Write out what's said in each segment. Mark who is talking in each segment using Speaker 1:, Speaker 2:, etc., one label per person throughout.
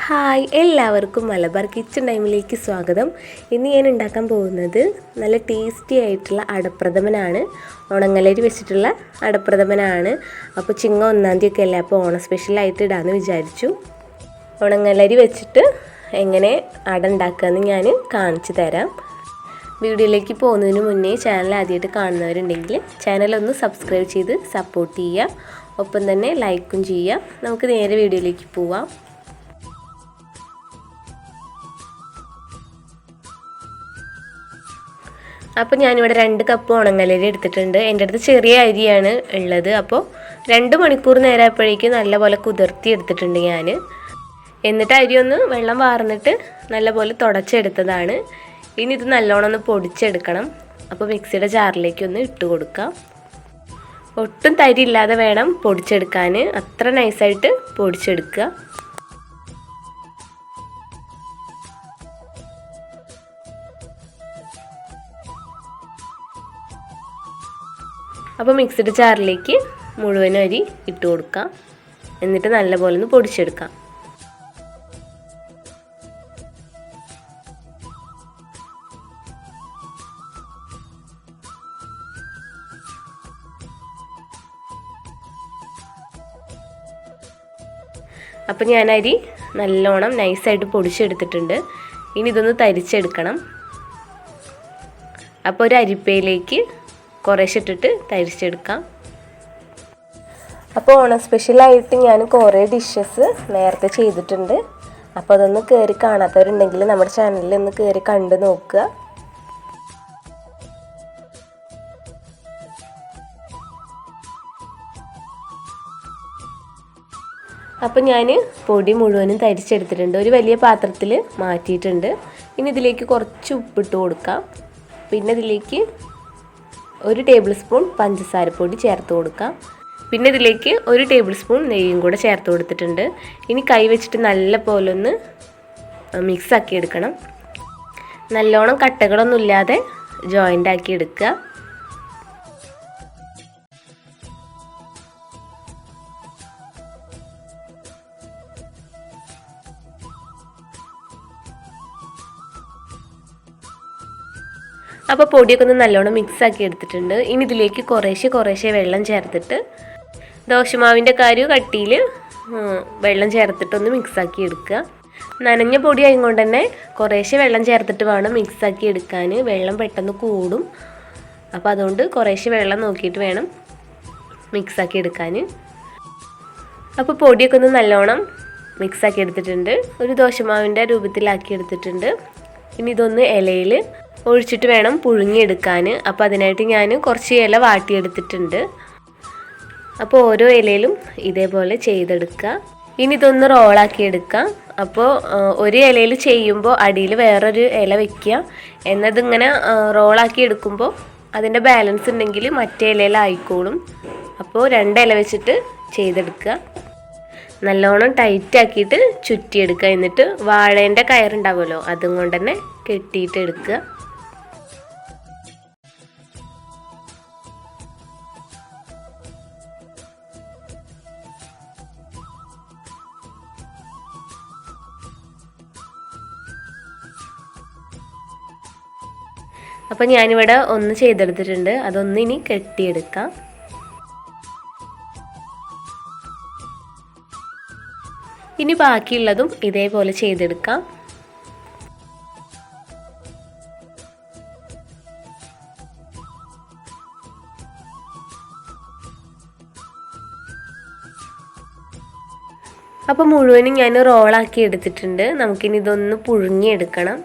Speaker 1: Hi, എല്ലാവർക്കും Malabar kitchen ടൈമിലേക്ക് സ്വാഗതം. ഇന്ന് ഞാൻ ഉണ്ടാക്കാൻ പോകുന്നത് നല്ല ടേസ്റ്റി ആയിട്ടുള്ള അടപ്രഥമനാണ്. ഉണങ്ങലരി വെച്ചിട്ടുള്ള അടപ്രഥമനാണ്. അപ്പോൾ ചിങ്ങം 1-ാം തീയതി അല്ലേ, അപ്പോൾ ഓണം സ്പെഷ്യലായിട്ട് ഇടാമെന്ന് വിചാരിച്ചു. ഉണങ്ങലരി വെച്ചിട്ട് എങ്ങനെ അട ഉണ്ടാക്കുകയെന്ന് ഞാൻ കാണിച്ചു തരാം. വീഡിയോയിലേക്ക് പോകുന്നതിന് മുന്നേ ചാനൽ ആദ്യമായിട്ട് കാണുന്നവരുണ്ടെങ്കിൽ ചാനലൊന്ന് സബ്സ്ക്രൈബ് ചെയ്ത് സപ്പോർട്ട് ചെയ്യുക. ഒപ്പം തന്നെ ലൈക്കും ചെയ്യുക. നമുക്ക് നേരെ വീഡിയോയിലേക്ക് പോവാം. അപ്പോൾ ഞാനിവിടെ 2 കപ്പ് ഉണങ്ങലരി എടുത്തിട്ടുണ്ട്. എൻ്റെ അടുത്ത് ചെറിയ അരിയാണ് ഉള്ളത്. അപ്പോൾ 2 മണിക്കൂർ നേരമായപ്പോഴേക്കും നല്ലപോലെ കുതിർത്തി എടുത്തിട്ടുണ്ട് ഞാൻ. എന്നിട്ട് അരി ഒന്ന് വെള്ളം വാർന്നിട്ട് നല്ലപോലെ തുടച്ചെടുത്തതാണ്. ഇനി ഇത് നല്ലോണം ഒന്ന് പൊടിച്ചെടുക്കണം. അപ്പോൾ മിക്സിയുടെ ജാറിലേക്ക് ഒന്ന് ഇട്ട് കൊടുക്കാം. ഒട്ടും തരി ഇല്ലാതെ വേണം പൊടിച്ചെടുക്കാൻ. അത്ര നൈസായിട്ട് പൊടിച്ചെടുക്കുക. അപ്പോൾ മിക്സിയുടെ ജാറിലേക്ക് മുഴുവനും അരി ഇട്ട് കൊടുക്കാം. എന്നിട്ട് നല്ലപോലെ ഒന്ന് പൊടിച്ചെടുക്കാം. അപ്പോൾ ഞാൻ അരി നല്ലോണം നൈസായിട്ട് പൊടിച്ചെടുത്തിട്ടുണ്ട്. ഇനി ഇതൊന്ന് തരിച്ചെടുക്കണം. അപ്പോൾ ഒരു അരിപ്പയിലേക്ക് കുറേശ്ശെ ഇട്ടിട്ട് തരിച്ചെടുക്കാം. അപ്പോൾ ഓണം സ്പെഷ്യലായിട്ട് ഞാൻ കുറേ ഡിഷസ് നേരത്തെ ചെയ്തിട്ടുണ്ട്. അപ്പോൾ അതൊന്ന് കയറി കാണാത്തവരുണ്ടെങ്കിൽ നമ്മുടെ ചാനലിൽ ഒന്ന് കയറി കണ്ടു നോക്കുക. അപ്പോൾ ഞാൻ പൊടി മുഴുവനും തരിച്ചെടുത്തിട്ടുണ്ട്. ഒരു വലിയ പാത്രത്തിൽ മാറ്റിയിട്ടുണ്ട്. ഇനി ഇതിലേക്ക് കുറച്ച് ഉപ്പിട്ട് കൊടുക്കാം. പിന്നെ ഇതിലേക്ക് 1 ടേബിൾ സ്പൂൺ പഞ്ചസാരപ്പൊടി ചേർത്ത് കൊടുക്കാം. പിന്നെ ഇതിലേക്ക് 1 ടേബിൾ സ്പൂൺ നെയ്യും കൂടെ ചേർത്ത് കൊടുത്തിട്ടുണ്ട്. ഇനി കൈ വെച്ചിട്ട് നല്ല പോലെ ഒന്ന് മിക്സാക്കി എടുക്കണം. നല്ലോണം കട്ടകളൊന്നും ഇല്ലാതെ ജോയിൻ്റ് ആക്കി എടുക്കുക. അപ്പോൾ പൊടിയൊക്കെ ഒന്ന് നല്ലോണം മിക്സാക്കി എടുത്തിട്ടുണ്ട്. ഇനി ഇതിലേക്ക് കുറേശ്ശെ വെള്ളം ചേർത്തിട്ട് ദോശമാവിൻ്റെ കട്ടിയിൽ വെള്ളം ചേർത്തിട്ടൊന്ന് മിക്സാക്കി എടുക്കുക. നനഞ്ഞ പൊടി ആയതുകൊണ്ട് തന്നെ കുറേശ്ശെ വെള്ളം ചേർത്തിട്ട് വേണം മിക്സാക്കി എടുക്കാൻ. വെള്ളം പെട്ടെന്ന് കൂടും. അപ്പോൾ അതുകൊണ്ട് കുറേശ്ശെ വെള്ളം നോക്കിയിട്ട് വേണം മിക്സാക്കി എടുക്കാൻ. അപ്പോൾ പൊടിയൊക്കെ ഒന്ന് നല്ലോണം മിക്സാക്കി എടുത്തിട്ടുണ്ട്. ഒരു ദോശമാവിൻ്റെ രൂപത്തിലാക്കി എടുത്തിട്ടുണ്ട്. ഇനി ഇതൊന്ന് ഇലയിൽ ഒഴിച്ചിട്ട് വേണം പുഴുങ്ങിയെടുക്കാൻ. അപ്പോൾ അതിനായിട്ട് ഞാൻ കുറച്ച് ഇല വാട്ടിയെടുത്തിട്ടുണ്ട്. അപ്പോൾ ഓരോ ഇലയിലും ഇതേപോലെ ചെയ്തെടുക്കുക. ഇനി ഇതൊന്ന് റോളാക്കി എടുക്കാം. അപ്പോൾ ഒരു ഇലയിൽ ചെയ്യുമ്പോൾ അടിയിൽ വേറൊരു ഇല വെക്കുക. എന്നതിങ്ങനെ റോളാക്കി എടുക്കുമ്പോൾ അതിൻ്റെ ബാലൻസ് ഉണ്ടെങ്കിൽ മറ്റേ ഇലയിലായിക്കോളും. അപ്പോൾ 2 ഇല വെച്ചിട്ട് ചെയ്തെടുക്കുക. നല്ലോണം ടൈറ്റാക്കിയിട്ട് ചുറ്റിയെടുക്കുക. എന്നിട്ട് വാഴേൻ്റെ കയറുണ്ടാവുമല്ലോ, അതും കൊണ്ട് തന്നെ കെട്ടിയിട്ട് എടുക്കുക. അപ്പോൾ ഞാനിവിടെ ഒന്ന് ചെയ്തെടുത്തിട്ടുണ്ട്. അതൊന്ന് ഇനി കെട്ടിയെടുക്കാം. ഇനി ബാക്കിയുള്ളതും ഇതേപോലെ ചെയ്തെടുക്കാം. അപ്പോൾ മുഴുവനും ഞാൻ റോളാക്കി എടുത്തിട്ടുണ്ട്. നമുക്കിനി ഇതൊന്ന് പുഴുങ്ങിയെടുക്കണം.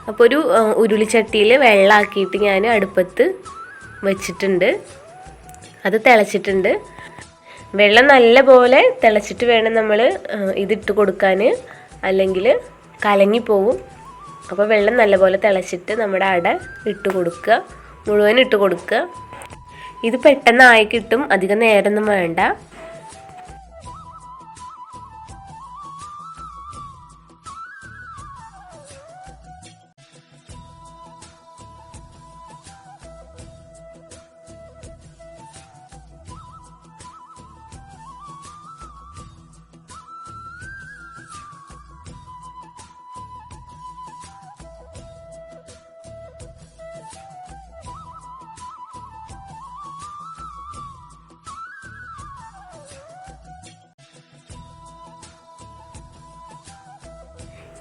Speaker 1: അപ്പോൾ ഒരു ഉരുളിച്ചട്ടിയിൽ വെള്ളമാക്കിയിട്ട് ഞാൻ അടുപ്പത്ത് വെച്ചിട്ടുണ്ട്. അത് തിളച്ചിട്ടുണ്ട്. വെള്ളം നല്ലപോലെ തിളച്ചിട്ട് വേണം നമ്മൾ ഇതിട്ട് കൊടുക്കാൻ, അല്ലെങ്കിൽ കലങ്ങിപ്പോവും. അപ്പോൾ വെള്ളം നല്ലപോലെ തിളച്ചിട്ട് നമ്മുടെ അട ഇട്ട് കൊടുക്കുക. മുഴുവൻ ഇട്ട് കൊടുക്കുക. ഇത് പെട്ടെന്ന് ആയി കിട്ടും. അധികം നേരമൊന്നും വേണ്ട.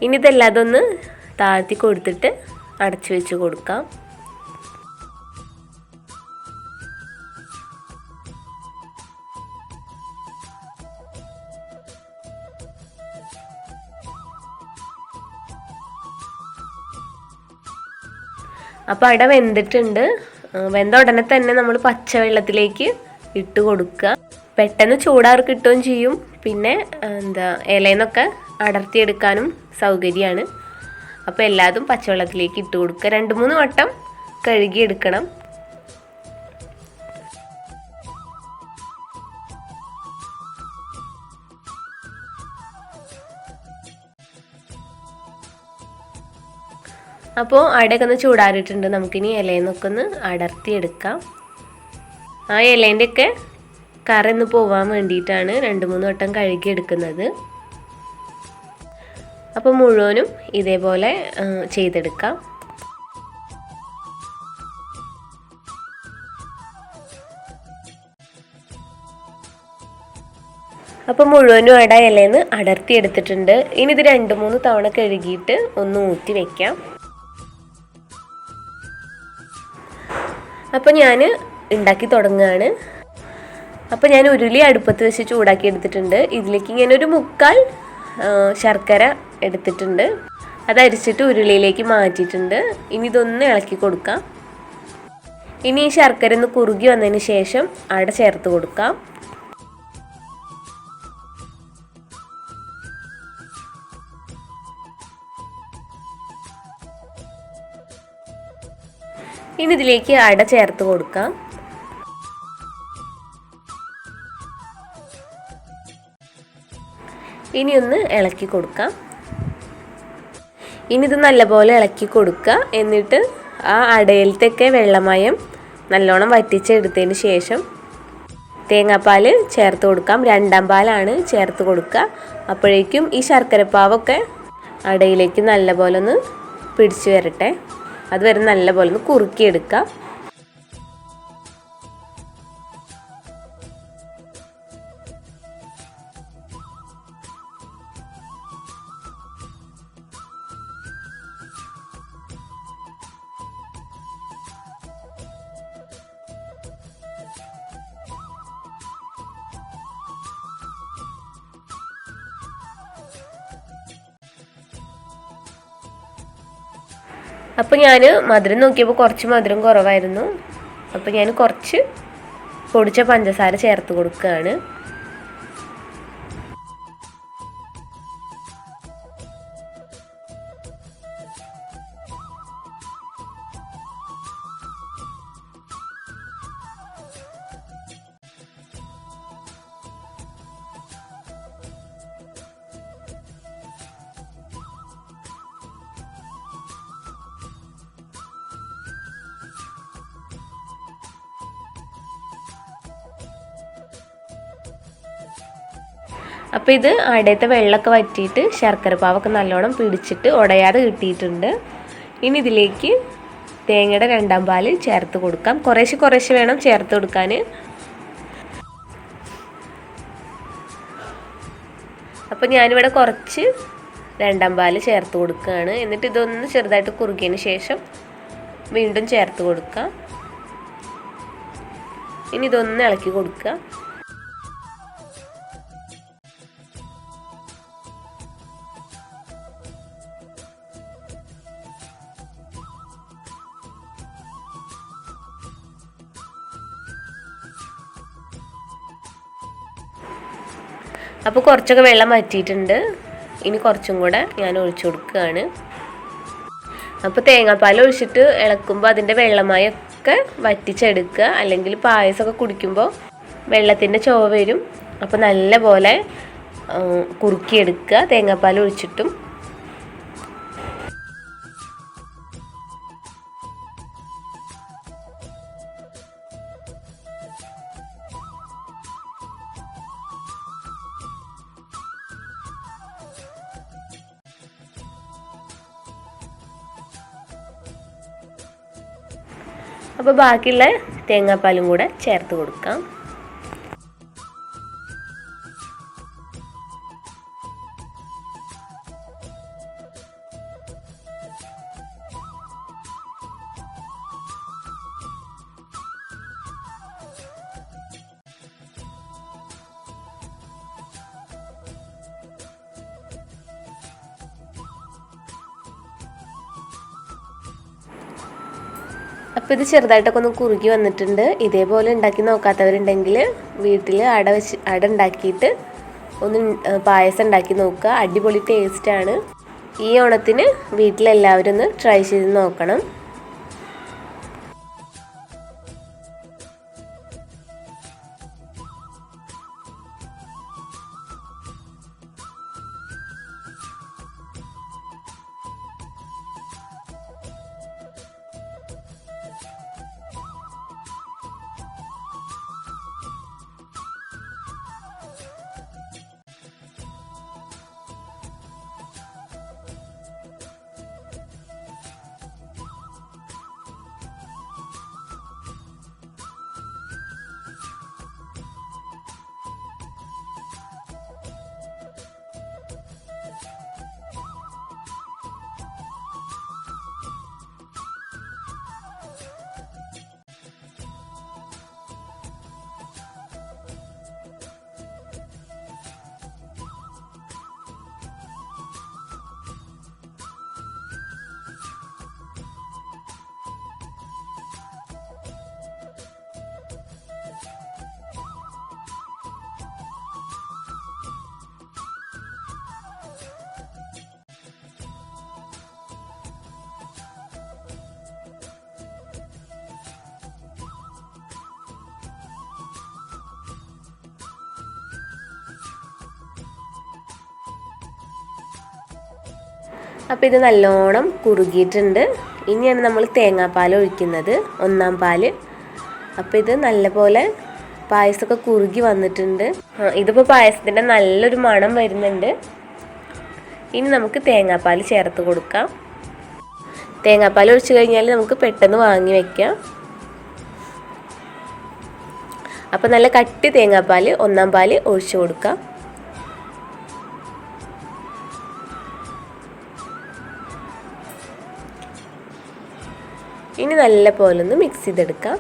Speaker 1: ഇനി ഇതെല്ലാം അതൊന്ന് താഴ്ത്തി കൊടുത്തിട്ട് അടച്ചു വെച്ച് കൊടുക്കാം. അപ്പോൾ അട വെന്തിട്ടുണ്ട്. വെന്ത ഉടനെ തന്നെ നമ്മൾ പച്ചവെള്ളത്തിലേക്ക് ഇട്ട് കൊടുക്കുക. പെട്ടെന്ന് ചൂടാറി കിട്ടുകയും ചെയ്യും. പിന്നെ ഇലയിൽനിന്നൊക്കെ അടർത്തിയെടുക്കാനും സൗകര്യമാണ്. അപ്പോൾ എല്ലാതും പച്ചവെള്ളത്തിലേക്ക് ഇട്ട് കൊടുക്കുക. 2-3 വട്ടം കഴുകിയെടുക്കണം. അപ്പോൾ അടയൊക്കെ ഒന്ന് ചൂടാറിയിട്ടുണ്ട്. നമുക്കിനി ഇലയിൽനിന്നൊക്കെ ഒന്ന് അടർത്തിയെടുക്കാം. ആ ഇലേൻ്റെയൊക്കെ കറന്ന് പോവാൻ വേണ്ടിയിട്ടാണ് 2-3 വട്ടം കഴുകിയെടുക്കുന്നത്. അപ്പോൾ മുഴുവനും ഇതേപോലെ ചെയ്തെടുക്കാം. അപ്പോൾ മുഴുവനും അട ഇലയിൽനിന്ന് അടർത്തിയെടുത്തിട്ടുണ്ട്. ഇനി ഇത് 2-3 തവണ കഴുകിയിട്ട് ഒന്ന് ഊറ്റി വയ്ക്കാം. അപ്പോൾ ഞാൻ ഉണ്ടാക്കി തുടങ്ങുകയാണ്. അപ്പോൾ ഞാൻ ഉരുളി അടുപ്പത്ത് വെച്ച് ചൂടാക്കി എടുത്തിട്ടുണ്ട്. ഇതിലേക്ക് ഇങ്ങനെ ഒരു 1/4 ശർക്കര എടുത്തിട്ടുണ്ട്. അത് അരിച്ചിട്ട് ഉരുളിയിലേക്ക് മാറ്റിയിട്ടുണ്ട്. ഇനി ഇതൊന്ന് ഇളക്കി കൊടുക്കാം. ഇനി ഈ ശർക്കര ഒന്ന് കുറുകി വന്നതിന് ശേഷം അട ചേർത്ത് കൊടുക്കാം. ഇനി ഇതിലേക്ക് അട ചേർത്ത് കൊടുക്കാം. ഇനി ഒന്ന് ഇളക്കി കൊടുക്കാം. ഇനി ഇത് നല്ലപോലെ ഇളക്കി കൊടുക്കുക. എന്നിട്ട് ആ അടയിലത്തൊക്കെ വെള്ളമയം നല്ലോണം വറ്റിച്ചെടുത്തതിന് ശേഷം തേങ്ങാപ്പാൽ ചേർത്ത് കൊടുക്കാം. 2ാം പാലാണ് ചേർത്ത് കൊടുക്കുക. അപ്പോഴേക്കും ഈ ശർക്കരപ്പാവൊക്കെ അടയിലേക്ക് നല്ലപോലെ ഒന്ന് പിടിച്ചു വരട്ടെ. അതുവരെ നല്ലപോലെ ഒന്ന് കുറുക്കിയെടുക്കാം. അപ്പോൾ ഞാൻ മധുരം നോക്കിയപ്പോൾ കുറച്ച് മധുരം കുറവായിരുന്നു. അപ്പോൾ ഞാൻ കുറച്ച് പൊടിച്ച പഞ്ചസാര ചേർത്ത് കൊടുക്കുകയാണ്. അപ്പോൾ ഇത് അടയത്തെ വെള്ളമൊക്കെ വറ്റിയിട്ട് ശർക്കരപ്പാവൊക്കെ നല്ലോണം പിടിച്ചിട്ട് ഉടയാതെ കിട്ടിയിട്ടുണ്ട്. ഇനി ഇതിലേക്ക് തേങ്ങയുടെ 2ാം പാൽ ചേർത്ത് കൊടുക്കാം. കുറേശ്ശെ വേണം ചേർത്ത് കൊടുക്കാൻ. അപ്പോൾ ഞാനിവിടെ കുറച്ച് 2ാം പാൽ ചേർത്ത് കൊടുക്കുകയാണ്. എന്നിട്ട് ഇതൊന്ന് ചെറുതായിട്ട് കുറുകിയതിന് ശേഷം വീണ്ടും ചേർത്ത് കൊടുക്കാം. ഇനി ഇതൊന്ന് ഇളക്കി കൊടുക്കുക. അപ്പോൾ കുറച്ചൊക്കെ വെള്ളം വറ്റിയിട്ടുണ്ട്. ഇനി കുറച്ചും കൂടെ ഞാൻ ഒഴിച്ചു കൊടുക്കുകയാണ്. അപ്പോൾ തേങ്ങാപ്പാൽ ഒഴിച്ചിട്ട് ഇളക്കുമ്പോൾ അതിൻ്റെ വെള്ളമയൊക്കെ വറ്റിച്ചെടുക്കുക. അല്ലെങ്കിൽ പായസമൊക്കെ കുടിക്കുമ്പോൾ വെള്ളത്തിൻ്റെ ചുവ വരും. അപ്പോൾ നല്ല പോലെ കുറുക്കിയെടുക്കുക തേങ്ങാപ്പാൽ ഒഴിച്ചിട്ടും. അപ്പോൾ ബാക്കിയുള്ള തേങ്ങാപ്പാലും കൂടെ ചേർത്ത് കൊടുക്കാം. അപ്പോൾ ഇത് ചെറുതായിട്ടൊക്കെ ഒന്ന് കുറുകി വന്നിട്ടുണ്ട്. ഇതേപോലെ ഉണ്ടാക്കി നോക്കാത്തവരുണ്ടെങ്കിൽ വീട്ടിൽ അട ഉണ്ടാക്കിയിട്ട് ഒന്ന് പായസം ഉണ്ടാക്കി നോക്കുക. അടിപൊളി ടേസ്റ്റാണ്. ഈ ഓണത്തിന് വീട്ടിലെല്ലാവരും ഒന്ന് ട്രൈ ചെയ്ത് നോക്കണം. അപ്പോൾ ഇത് നല്ലോണം കുറുകിയിട്ടുണ്ട്. ഇനിയാണ് നമ്മൾ തേങ്ങാപ്പാൽ ഒഴിക്കുന്നത്, 1-ാം പാൽ. അപ്പോൾ ഇത് നല്ലപോലെ പായസമൊക്കെ കുറുകി വന്നിട്ടുണ്ട്. ഇതിപ്പോൾ പായസത്തിൻ്റെ നല്ലൊരു മണം വരുന്നുണ്ട്. ഇനി നമുക്ക് തേങ്ങാപ്പാൽ ചേർത്ത് കൊടുക്കാം. തേങ്ങാപ്പാൽ ഒഴിച്ച് കഴിഞ്ഞാൽ നമുക്ക് പെട്ടെന്ന് വാങ്ങി വയ്ക്കാം. അപ്പോൾ നല്ല കട്ടി തേങ്ങാപ്പാൽ 1-ാം പാൽ ഒഴിച്ച് കൊടുക്കാം. ഇനി നല്ല പോലെ ഒന്ന് മിക്സ് ചെയ്തെടുക്കാം.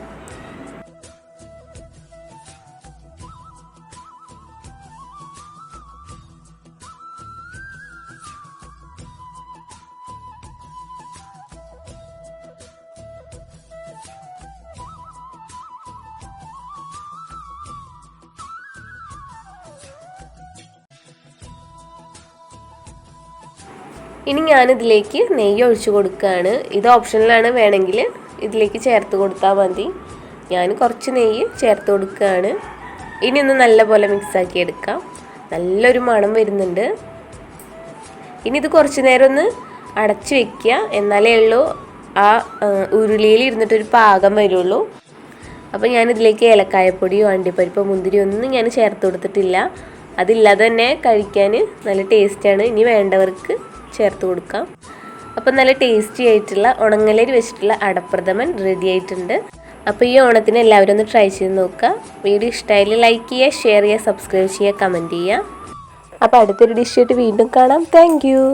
Speaker 1: ഇനി ഞാനിതിലേക്ക് നെയ്യ് ഒഴിച്ച് കൊടുക്കുകയാണ്. ഇത് ഓപ്ഷനിലാണ്, വേണമെങ്കിൽ ഇതിലേക്ക് ചേർത്ത് കൊടുത്താൽ മതി. ഞാൻ കുറച്ച് നെയ്യ് ചേർത്ത് കൊടുക്കുകയാണ്. ഇനി ഒന്ന് നല്ലപോലെ മിക്സാക്കി എടുക്കാം. നല്ലൊരു മണം വരുന്നുണ്ട്. ഇനി ഇത് കുറച്ച് നേരം ഒന്ന് അടച്ച് വയ്ക്കുക, എന്നാലേ ഉള്ളൂ ആ ഉരുളിയിൽ ഇരുന്നിട്ടൊരു പാകം വരുള്ളൂ. അപ്പോൾ ഞാനിതിലേക്ക് ഏലക്കായപ്പൊടിയോ അണ്ടിപ്പരിപ്പോ മുന്തിരിയോ ഒന്നും ഞാൻ ചേർത്ത് കൊടുത്തിട്ടില്ല. അതില്ലാതെ തന്നെ കഴിക്കാൻ നല്ല ടേസ്റ്റാണ്. ഇനി വേണ്ടവർക്ക് ചേർത്ത് കൊടുക്കാം. അപ്പോൾ നല്ല ടേസ്റ്റി ആയിട്ടുള്ള ഉണങ്ങലരി വെച്ചിട്ടുള്ള അടപ്രഥമൻ റെഡി ആയിട്ടുണ്ട്. അപ്പോൾ ഈ ഓണത്തിന് എല്ലാവരും ഒന്ന് ട്രൈ ചെയ്ത് നോക്കുക. വീഡിയോ ഇഷ്ടമായാൽ ലൈക്ക് ചെയ്യുക, ഷെയർ ചെയ്യുക, സബ്സ്ക്രൈബ് ചെയ്യുക, കമൻറ്റ് ചെയ്യുക. അപ്പോൾ അടുത്തൊരു ഡിഷായിട്ട് വീണ്ടും കാണാം. Thank you.